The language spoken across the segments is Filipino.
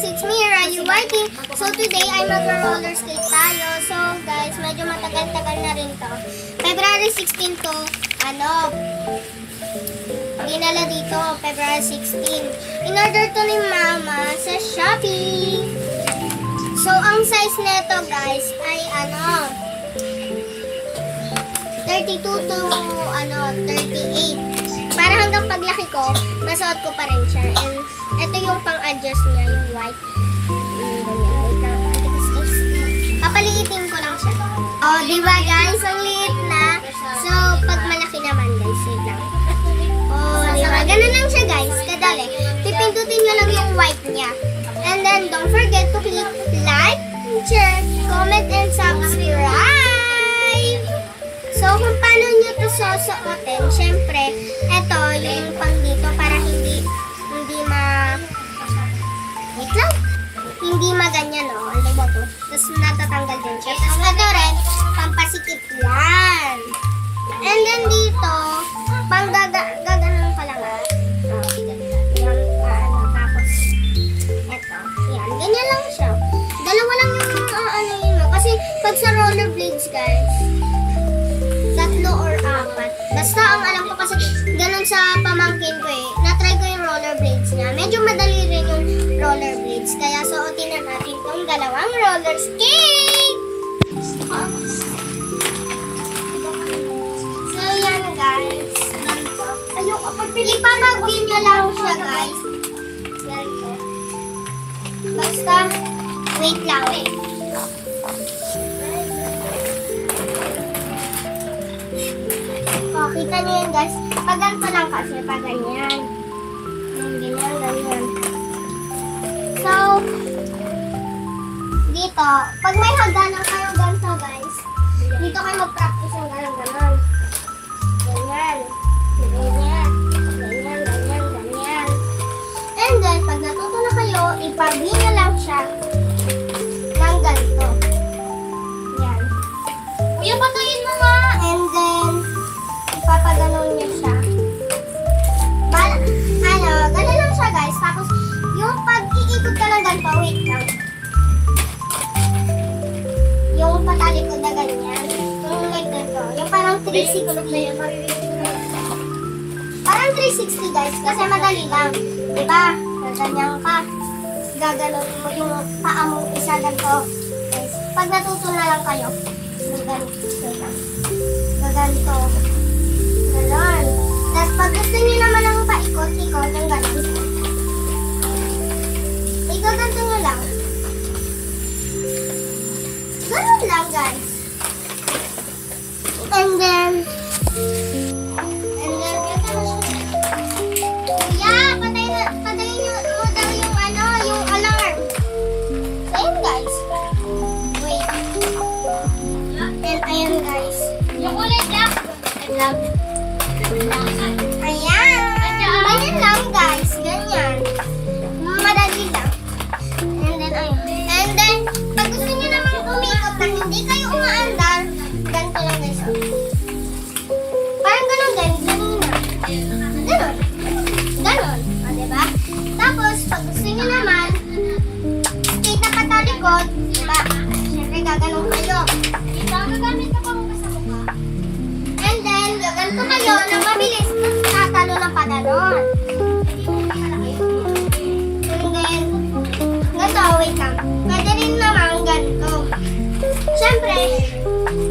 guys, it's me, Ryu Whiting. So today ay mag-roller skate tayo. So guys, medyo matagal-tagal na rin to. February 16 to, dinala dito, February 16. In-order to ni Mama sa Shopee. So ang size nito guys ay 32 to 38. Para hanggang paglaki ko, masuot ko pa rin siya. And ito yung pang-adjust niya, yung white. Papaliitin ko lang siya. Oh, di ba guys? Ang liit na. So, pag malaki naman guys, wait lang. Oh, di ba? Ganun lang siya guys. Kadali. Pipindutin nyo lang yung white niya. And then, don't forget to click like, share, comment, and subscribe. So, kung paano nyo ito susuotin, syempre, ito yung pang dito para hindi ganyan, no? Ano ba to? Tapos natatanggal din siya. Tapos ito rin, pampasikip yan. And then dito, pang gaganon ka lang, yan, tapos, ito, yan, ganyan lang siya. Dalawa lang yung, yun, no? Kasi, pag sa rollerblades, guys, 3 or 4. Basta ang alam ko kasi ganun sa pamangkin ko na-try ko yung rollerblades niya. Medyo madali rin yung rollerblades. Kaya suotin na natin itong dalawang roller skate. So yan guys. Ipapag-wheel nyo lang siya guys. Ganito. Basta, wait lang Oh, kita nyo yun guys. Pag ganito lang kasi, pag ganyan. Ganyan. So, dito, pag may hagdanan kayo ganito guys, dito kayo mag-practice ng ganon. Ganyan. And then, pag natuto na kayo, ipag-wheel na lang siya ng ganito. Yan. Kuya, patayin mo nga! And then, ipapaganon niya siya. Gano'n lang siya guys. Tapos, yung pag-iikot ka ng ganito, wait lang. Yung patalikod na ganyan. Yung like ganito. Yung parang 360. Parang 360 guys. Kasi madali lang. Diba? Ganyan ka. Gaganon mo yung paa mong isa ganito. Guys, pag natuto na lang kayo, gaganto. Ganon. Tapos pag gusto nyo naman ang paikot-ikot ng ganon, igaganto nyo lang. Ganon lang guys. And then, yeah, patayin nyo mo daw yung yung alarm. Ayan guys. Wait. And ayan guys. Yung ulit lang. Ayan. Ganyan lang guys. Ganyan. Madali lang. And then, ayun. And then, pag gusto nyo naman umikot na hindi kayo umaandar, ganito lang guys. Parang ganun din. Ganon. Ganon. O, diba? Tapos, pag gusto nyo naman, skate na patalikod, diba? Siyempre, gaganon kayo. Gagamit ka pa muna sa mukha. And then, gaganto kayo na mabilis. Tatalo ng paganon. And then, ganito, wait lang. Pwede rin naman ganito. Siyempre,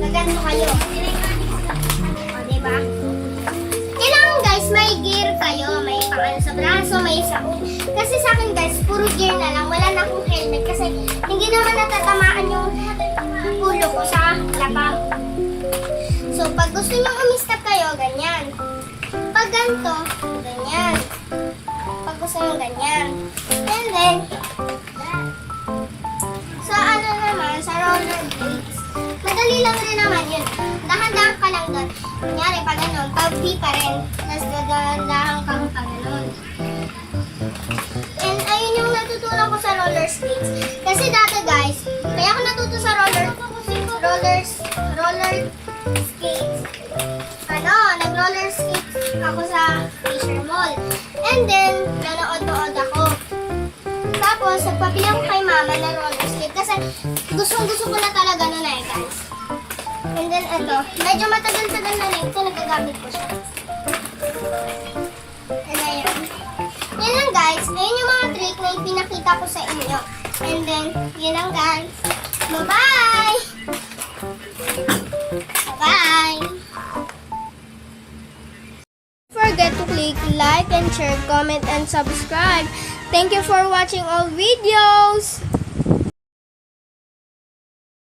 gaganto kayo. O, diba? Kailangan guys, may gear kayo. May pang sa braso, may sa kasi sa akin guys, puro gear na lang. Wala na akong helmet kasi hindi naman natatamaan yung ulo ko sa lapang. So, pag gusto nyo umistap kayo, ganyan. Pag ganito, ganyan. Pag gusto nyo ganyan. And then, sa sa rollerblades, madali lang rin naman yun. Dahan-dahan ka lang doon. Kunyari, pag ganun, pag-B pa rin. Tapos dahan-dahan kang pag ganun. And ayun yung natutunan ko sa roller skates. Kasi dati guys, kaya ako natuto sa roller skates. Nag-roller skates ako sa Fisher Mall. And then, nanood-nood ako. Tapos, Tapos, nagpapili ako kay mama ng roller skate kasi gusto ko na talaga nun eh, guys. And then, ito. Medyo matagal-tagal na rin. Ito, nagagamit ko siya. And ayan. Yan lang, guys. Ayun yung mga trick na ipinakita ko sa inyo. And then, yun lang, guys. Bye-bye! Bye-bye! Don't forget to click like and share, comment, and subscribe. Thank you for watching all videos!